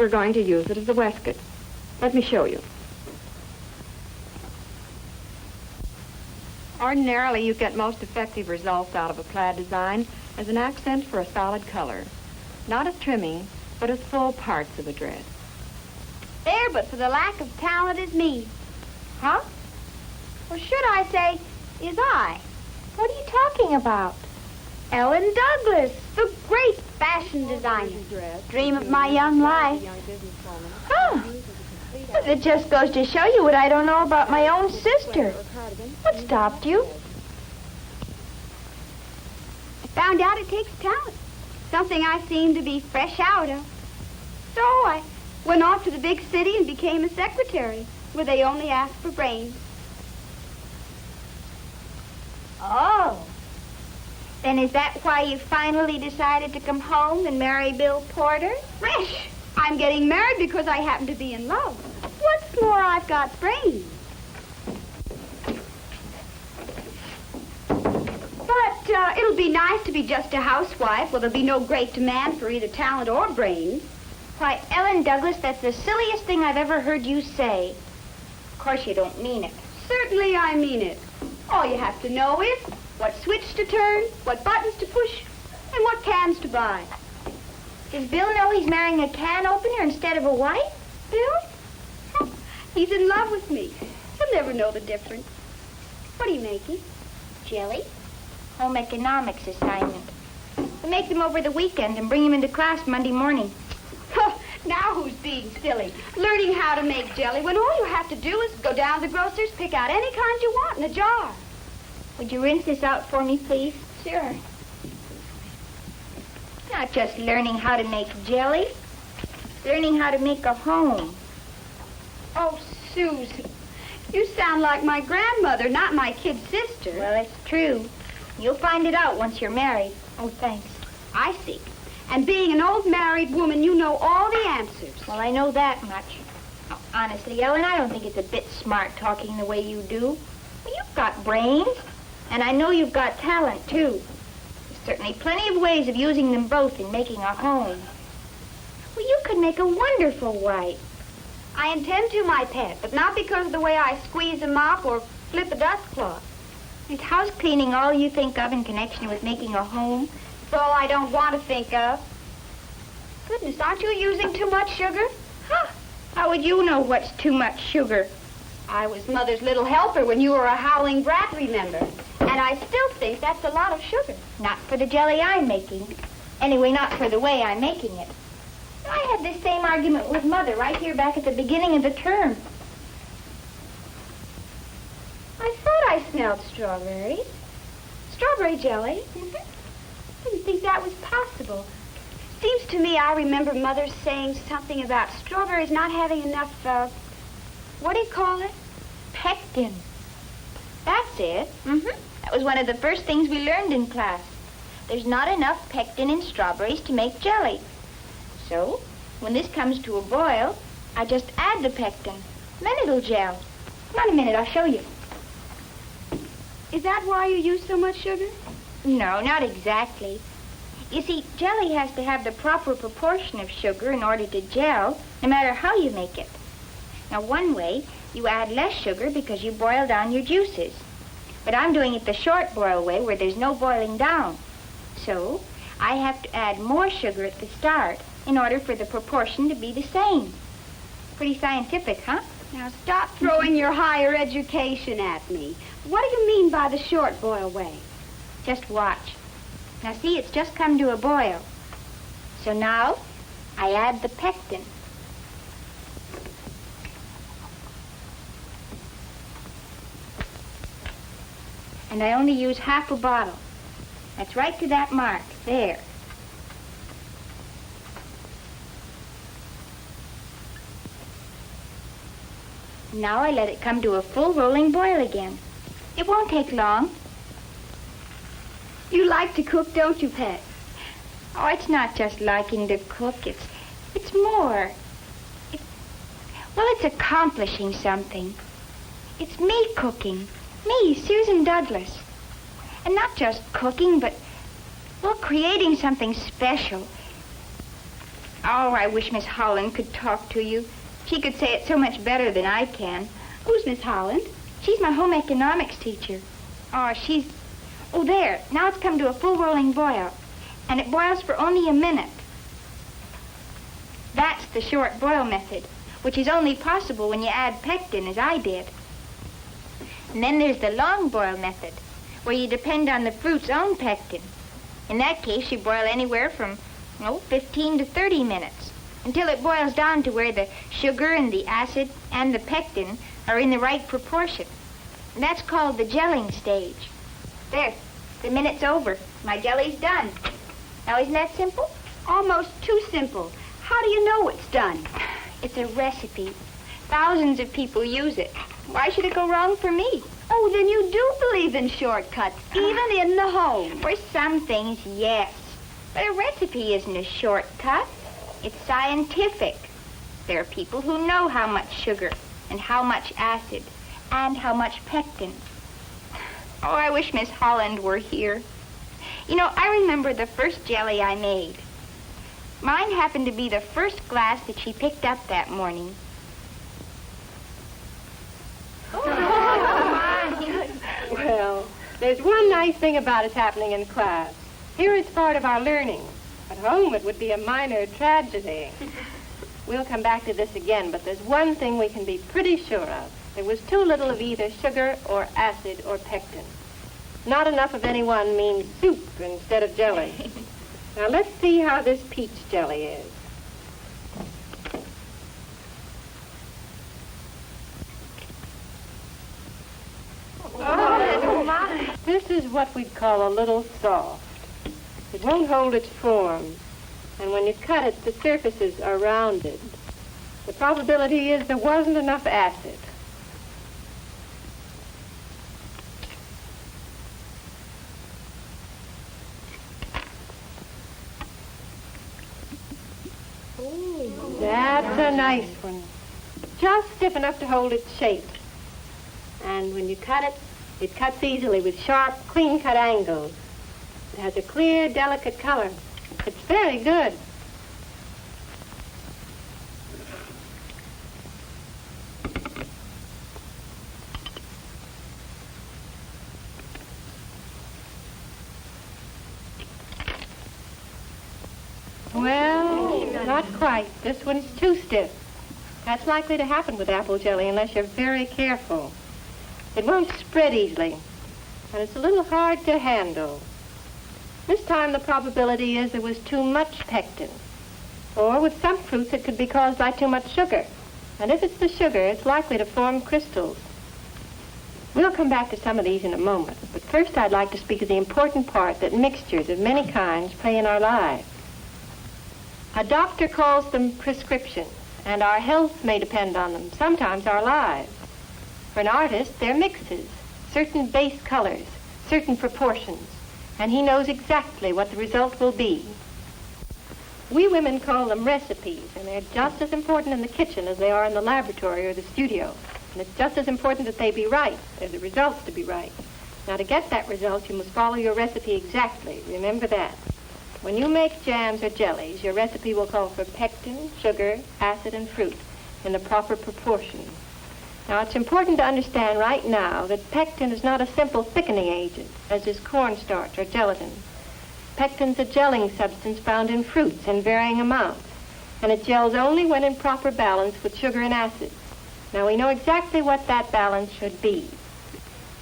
we're going to use it as a waistcoat. Let me show you. Ordinarily, you get most effective results out of a plaid design as an accent for a solid color. Not as trimming, but as full parts of a dress. There, but for the lack of talent is me. Huh? Or should I say, is I? What are you talking about? Ellen Douglas, the great fashion designer. Dream of my young life. Huh. Well, it just goes to show you what I don't know about my own sister. What stopped you? I found out it takes talent. Something I seem to be fresh out of. So I went off to the big city and became a secretary, where they only ask for brains. Oh. Then is that why you finally decided to come home and marry Bill Porter? Fresh! I'm getting married because I happen to be in love. What's more, I've got brains. But it'll be nice to be just a housewife where there'll be no great demand for either talent or brains. Why, Ellen Douglas, that's the silliest thing I've ever heard you say. Of course you don't mean it. Certainly I mean it. All you have to know is what switch to turn, what buttons to push, and what cans to buy. Does Bill know he's marrying a can opener instead of a wife? Bill? He's in love with me. He'll never know the difference. What are you making? Jelly. Home economics assignment. We make them over the weekend and bring them into class Monday morning. Now who's being silly? Learning how to make jelly when all you have to do is go down to the grocer's, pick out any kind you want in a jar. Would you rinse this out for me, please? Sure. Not just learning how to make jelly. Learning how to make a home. Oh, Susan, you sound like my grandmother, not my kid sister. Well, it's true. You'll find it out once you're married. Oh, thanks. I see. And being an old married woman, you know all the answers. Well, I know that much. Oh, honestly, Ellen, I don't think it's a bit smart talking the way you do. Well, you've got brains, and I know you've got talent, too. There's certainly plenty of ways of using them both in making a home. Well, you could make a wonderful wife. I intend to, my pet, but not because of the way I squeeze a mop or flip a dust cloth. Is house cleaning all you think of in connection with making a home? It's all I don't want to think of. Goodness, aren't you using too much sugar? Huh. How would you know what's too much sugar? I was Mother's little helper when you were a howling brat, remember? And I still think that's a lot of sugar. Not for the jelly I'm making. Anyway, not for the way I'm making it. I had this same argument with Mother right here back at the beginning of the term. I thought I smelled strawberries. Strawberry jelly? Mm-hmm. I didn't think that was possible. Seems to me I remember Mother saying something about strawberries not having enough, what do you call it? Pectin. That's it. Mm-hmm. That was one of the first things we learned in class. There's not enough pectin in strawberries to make jelly. So, when this comes to a boil, I just add the pectin. Then it'll gel. Come on a minute, I'll show you. Is that why you use so much sugar? No, not exactly. You see, jelly has to have the proper proportion of sugar in order to gel, no matter how you make it. Now, one way, you add less sugar because you boil down your juices. But I'm doing it the short boil way, where there's no boiling down. So, I have to add more sugar at the start in order for the proportion to be the same. Pretty scientific, huh? Now, stop throwing your higher education at me. What do you mean by the short boil way? Just watch. Now, see, it's just come to a boil. So now, I add the pectin. And I only use half a bottle. That's right to that mark. There. Now I let it come to a full rolling boil again. It won't take long. You like to cook, don't you, Pet? Oh, it's not just liking to cook. It's more. It's accomplishing something. It's me cooking. Me, Susan Douglas. And not just cooking, but, well, creating something special. Oh, I wish Miss Holland could talk to you. She could say it so much better than I can. Who's Miss Holland? She's my home economics teacher. Oh, there. Now it's come to a full rolling boil. And it boils for only a minute. That's the short boil method, which is only possible when you add pectin, as I did. And then there's the long boil method, where you depend on the fruit's own pectin. In that case, you boil anywhere from, 15 to 30 minutes, until it boils down to where the sugar and the acid and the pectin are in the right proportion. And that's called the gelling stage. There, the minute's over. My jelly's done. Now, isn't that simple? Almost too simple. How do you know it's done? It's a recipe. Thousands of people use it. Why should it go wrong for me? Oh, then you do believe in shortcuts, even in the home. For some things, yes. But a recipe isn't a shortcut. It's scientific. There are people who know how much sugar and how much acid and how much pectin. Oh, I wish Miss Holland were here. I remember the first jelly I made. Mine happened to be the first glass that she picked up that morning. Well, there's one nice thing about it happening in class. Here it's part of our learning. At home it would be a minor tragedy. We'll come back to this again, but there's one thing we can be pretty sure of. There was too little of either sugar or acid or pectin. Not enough of any one means soup instead of jelly. Now let's see how this peach jelly is. This is what we'd call a little soft. It won't hold its form, and when you cut it, the surfaces are rounded. The probability is there wasn't enough acid. That's a nice one. Just stiff enough to hold its shape. And when you cut it, it cuts easily with sharp, clean-cut angles. It has a clear, delicate color. It's very good. Well, not quite. This one's too stiff. That's likely to happen with apple jelly unless you're very careful. It won't spread easily, and it's a little hard to handle. This time the probability is there was too much pectin. Or with some fruits it could be caused by too much sugar. And if it's the sugar, it's likely to form crystals. We'll come back to some of these in a moment, but first I'd like to speak of the important part that mixtures of many kinds play in our lives. A doctor calls them prescriptions, and our health may depend on them, sometimes our lives. For an artist, they're mixes, certain base colors, certain proportions, and he knows exactly what the result will be. We women call them recipes, and they're just as important in the kitchen as they are in the laboratory or the studio. And it's just as important that they be right, as the results to be right. Now, to get that result, you must follow your recipe exactly. Remember that. When you make jams or jellies, your recipe will call for pectin, sugar, acid, and fruit in the proper proportion. Now, it's important to understand right now that pectin is not a simple thickening agent, as is cornstarch or gelatin. Pectin's a gelling substance found in fruits in varying amounts, and it gels only when in proper balance with sugar and acid. Now, we know exactly what that balance should be,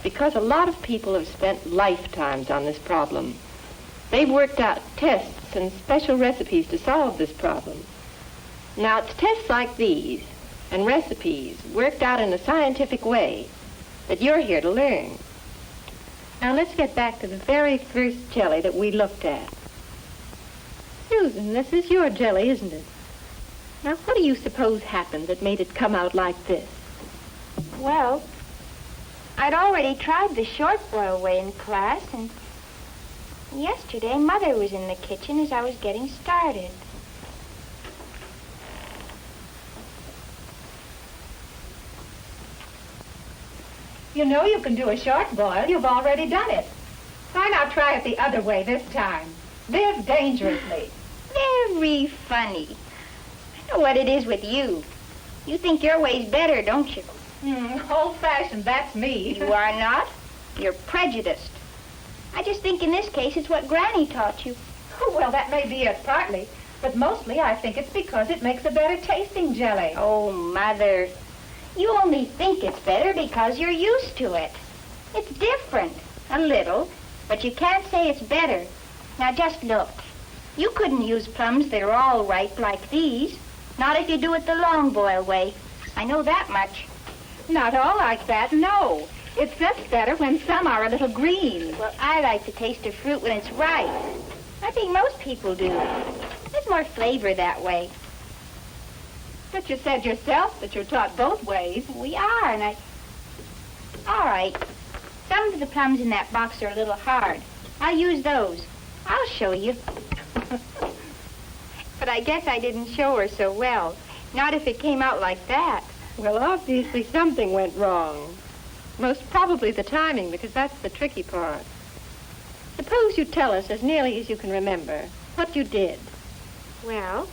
because a lot of people have spent lifetimes on this problem. They've worked out tests and special recipes to solve this problem. Now, it's tests like these and recipes worked out in a scientific way that you're here to learn. Now, let's get back to the very first jelly that we looked at. Susan, this is your jelly, isn't it? Now, what do you suppose happened that made it come out like this? Well, I'd already tried the short boil way in class, and yesterday Mother was in the kitchen as I was getting started. You know you can do a short boil. You've already done it. Why not try it the other way this time? Live dangerously. Very funny. know what it is with you. You think your way's better, don't you? Old-fashioned, that's me. You are not. You're prejudiced. I just think in this case it's what Granny taught you. Well, that may be it partly, but mostly I think it's because it makes a better tasting jelly. Oh, Mother. You only think it's better because you're used to it. It's different, a little, but you can't say it's better. Now just look. You couldn't use plums that are all ripe like these. Not if you do it the long boil way. I know that much. Not all like that, no. It's just better when some are a little green. Well, I like to taste a fruit when it's ripe. I think most people do. There's more flavor that way. But you said yourself that you're taught both ways. We are, and I... All right. Some of the plums in that box are a little hard. I'll use those. I'll show you. But I guess I didn't show her so well. Not if it came out like that. Well, obviously something went wrong. Most probably the timing, because that's the tricky part. Suppose you tell us, as nearly as you can remember, what you did. Well,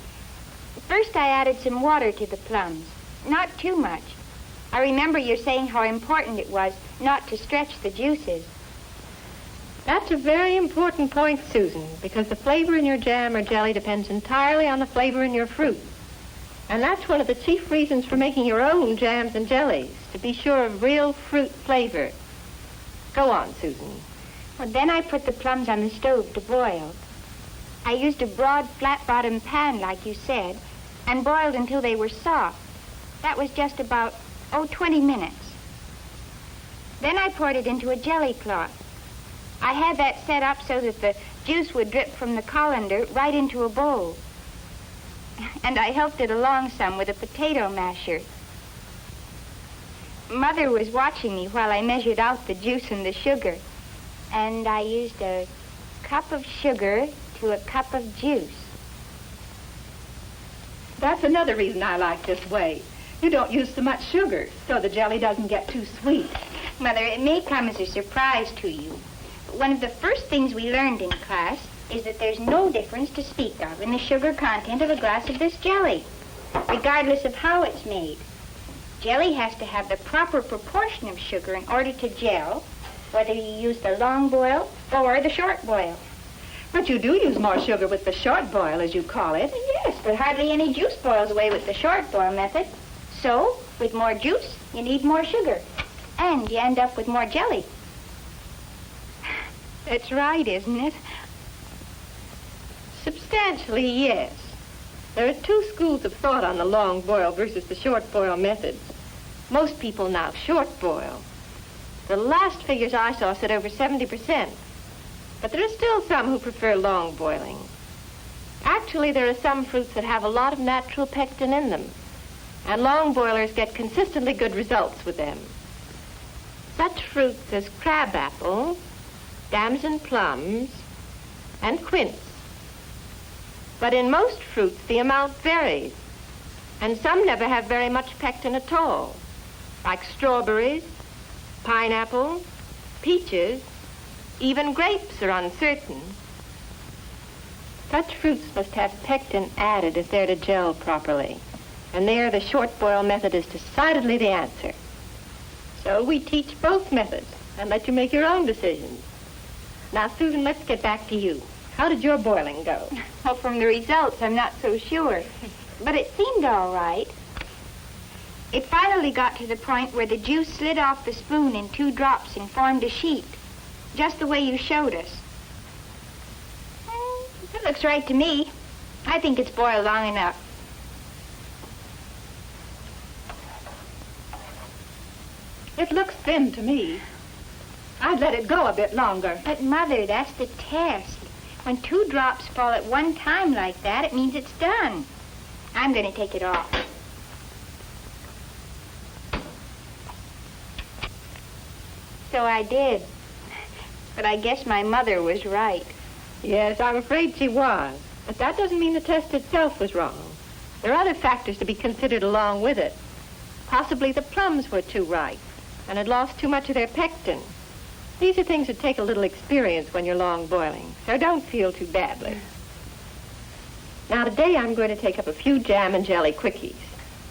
first I added some water to the plums. Not too much. I remember you saying how important it was not to stretch the juices. That's a very important point, Susan, because the flavor in your jam or jelly depends entirely on the flavor in your fruit. And that's one of the chief reasons for making your own jams and jellies, to be sure of real fruit flavor. Go on, Susan. Well, then I put the plums on the stove to boil. I used a broad, flat-bottomed pan, like you said, and boiled until they were soft. That was just about, 20 minutes. Then I poured it into a jelly cloth. I had that set up so that the juice would drip from the colander right into a bowl. And I helped it along some with a potato masher. Mother was watching me while I measured out the juice and the sugar. And I used a cup of sugar to a cup of juice. That's another reason I like this way. You don't use so much sugar, so the jelly doesn't get too sweet. Mother, it may come as a surprise to you. But one of the first things we learned in class is that there's no difference to speak of in the sugar content of a glass of this jelly, regardless of how it's made. Jelly has to have the proper proportion of sugar in order to gel, whether you use the long boil or the short boil. But you do use more sugar with the short boil, as you call it. Yes, but hardly any juice boils away with the short boil method. So, with more juice, you need more sugar. And you end up with more jelly. It's right, isn't it? Substantially, yes. There are two schools of thought on the long boil versus the short boil methods. Most people now short boil. The last figures I saw said over 70%. But there are still some who prefer long boiling. Actually, there are some fruits that have a lot of natural pectin in them, and long boilers get consistently good results with them. Such fruits as crabapple, damson plums, and quince. But in most fruits, the amount varies, and some never have very much pectin at all, like strawberries, pineapple, peaches, even grapes are uncertain. Such fruits must have pectin added if they're to gel properly, and there the short boil method is decidedly the answer. So we teach both methods and let you make your own decisions. Now, Susan, let's get back to you. How did your boiling go? Well, from the results, I'm not so sure. But it seemed all right. It finally got to the point where the juice slid off the spoon in 2 drops and formed a sheet, just the way you showed us. It looks right to me. I think it's boiled long enough. It looks thin to me. I'd let it go a bit longer. But, Mother, that's the test. When 2 drops fall at one time like that, it means it's done. I'm going to take it off. So I did. But I guess my mother was right. Yes, I'm afraid she was. But that doesn't mean the test itself was wrong. There are other factors to be considered along with it. Possibly the plums were too ripe and had lost too much of their pectin. These are things that take a little experience when you're long boiling, so don't feel too badly. Now today I'm going to take up a few jam and jelly quickies,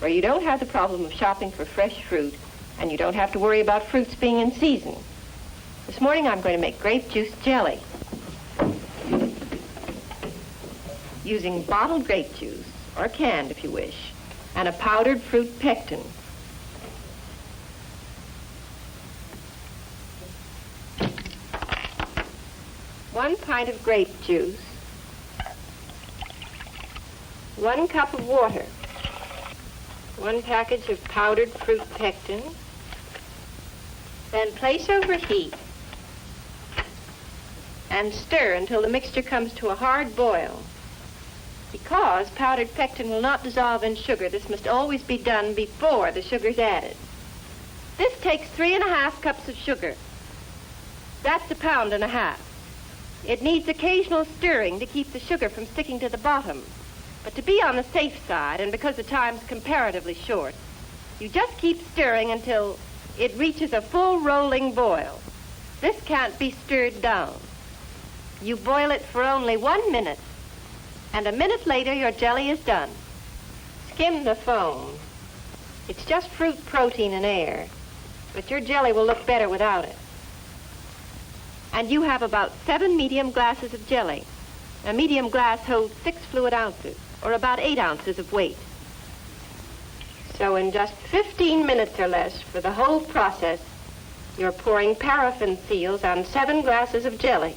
where you don't have the problem of shopping for fresh fruit, and you don't have to worry about fruits being in season. This morning I'm going to make grape juice jelly, using bottled grape juice, or canned if you wish, and a powdered fruit pectin. One pint of grape juice, 1 cup of water, 1 package of powdered fruit pectin, then place over heat and stir until the mixture comes to a hard boil. Because powdered pectin will not dissolve in sugar, this must always be done before the sugar's added. This takes 3½ cups of sugar. That's 1.5 pounds. It needs occasional stirring to keep the sugar from sticking to the bottom. But to be on the safe side, and because the time's comparatively short, you just keep stirring until it reaches a full rolling boil. This can't be stirred down. You boil it for only 1 minute, and a minute later your jelly is done. Skim the foam. It's just fruit protein and air, but your jelly will look better without it. And you have about 7 medium glasses of jelly. A medium glass holds 6 fluid ounces, or about 8 ounces of weight. So in just 15 minutes or less for the whole process, you're pouring paraffin seals on 7 glasses of jelly.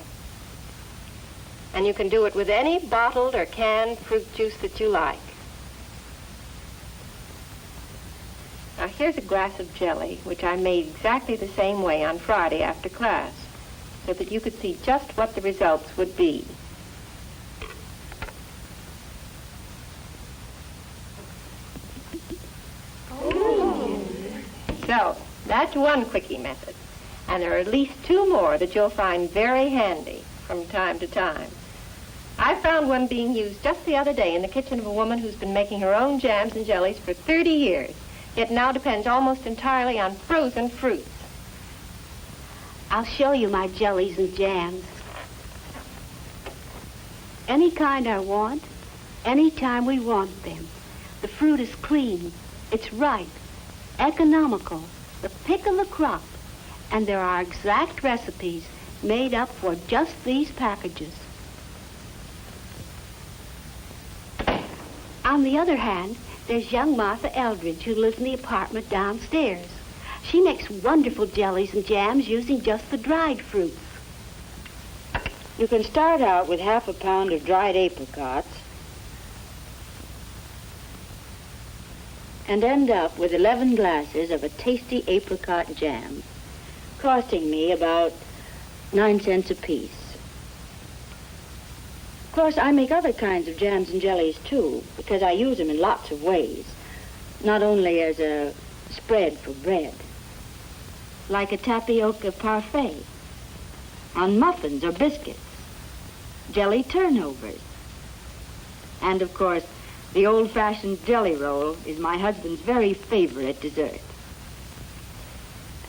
And you can do it with any bottled or canned fruit juice that you like. Now here's a glass of jelly, which I made exactly the same way on Friday after class, so that you could see just what the results would be. So, that's one quickie method. And there are at least 2 more that you'll find very handy from time to time. I found one being used just the other day in the kitchen of a woman who's been making her own jams and jellies for 30 years, yet now depends almost entirely on frozen fruits. I'll show you my jellies and jams. Any kind I want, any time we want them. The fruit is clean, it's ripe, economical, the pick of the crop, and there are exact recipes made up for just these packages. On the other hand, there's young Martha Eldridge, who lives in the apartment downstairs. She makes wonderful jellies and jams using just the dried fruits. You can start out with 1/2 pound of dried apricots and end up with 11 glasses of a tasty apricot jam, costing me about 9 cents apiece. Of course, I make other kinds of jams and jellies, too, because I use them in lots of ways, not only as a spread for bread, like a tapioca parfait, on muffins or biscuits, jelly turnovers, and, of course, the old-fashioned jelly roll is my husband's very favorite dessert.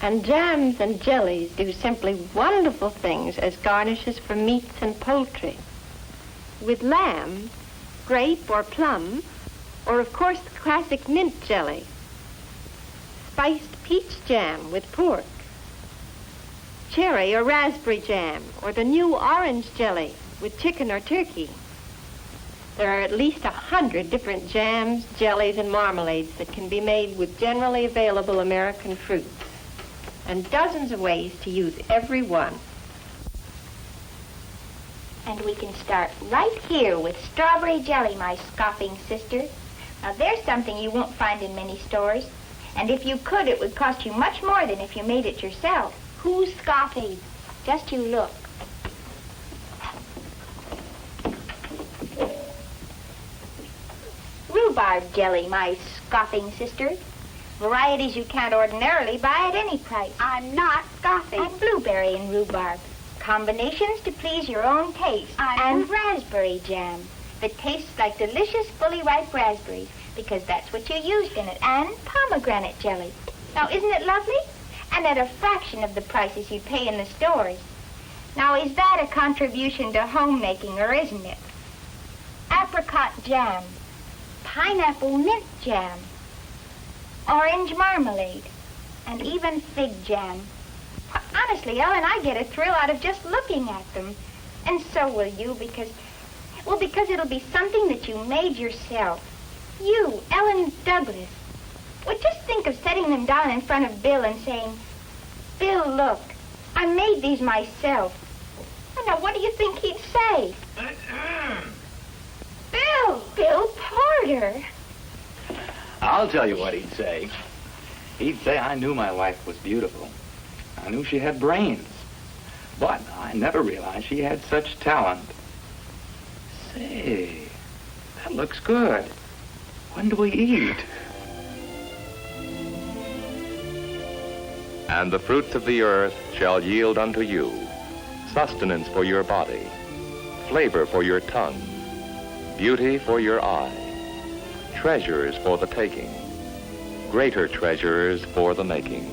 And jams and jellies do simply wonderful things as garnishes for meats and poultry. With lamb, grape or plum, or of course the classic mint jelly. Spiced peach jam with pork. Cherry or raspberry jam, or the new orange jelly with chicken or turkey. There are at least 100 different jams, jellies, and marmalades that can be made with generally available American fruits, and dozens of ways to use every one. And we can start right here with strawberry jelly, my scoffing sister. Now, there's something you won't find in many stores. And if you could, it would cost you much more than if you made it yourself. Who's scoffing? Just you look. Rhubarb jelly, my scoffing sister. Varieties you can't ordinarily buy at any price. I'm not scoffing. And blueberry and rhubarb. Combinations to please your own taste. And raspberry jam that tastes like delicious, fully ripe raspberries, because that's what you used in it. And pomegranate jelly. Now, isn't it lovely? And at a fraction of the prices you'd pay in the stores. Now, is that a contribution to homemaking, or isn't it? apricot jam, pineapple mint jam, orange marmalade, and even fig jam. Honestly, Ellen, I get a thrill out of just looking at them. And so will you, because it'll be something that you made yourself. You, Ellen Douglas. Well, just think of setting them down in front of Bill and saying, Bill, look, I made these myself. And now, what do you think he'd say? Bill Porter. I'll tell you what he'd say. He'd say I knew my wife was beautiful. I knew she had brains. But I never realized she had such talent. Say, that looks good. When do we eat? And the fruits of the earth shall yield unto you sustenance for your body, flavor for your tongue, beauty for your eye, treasures for the taking, greater treasures for the making.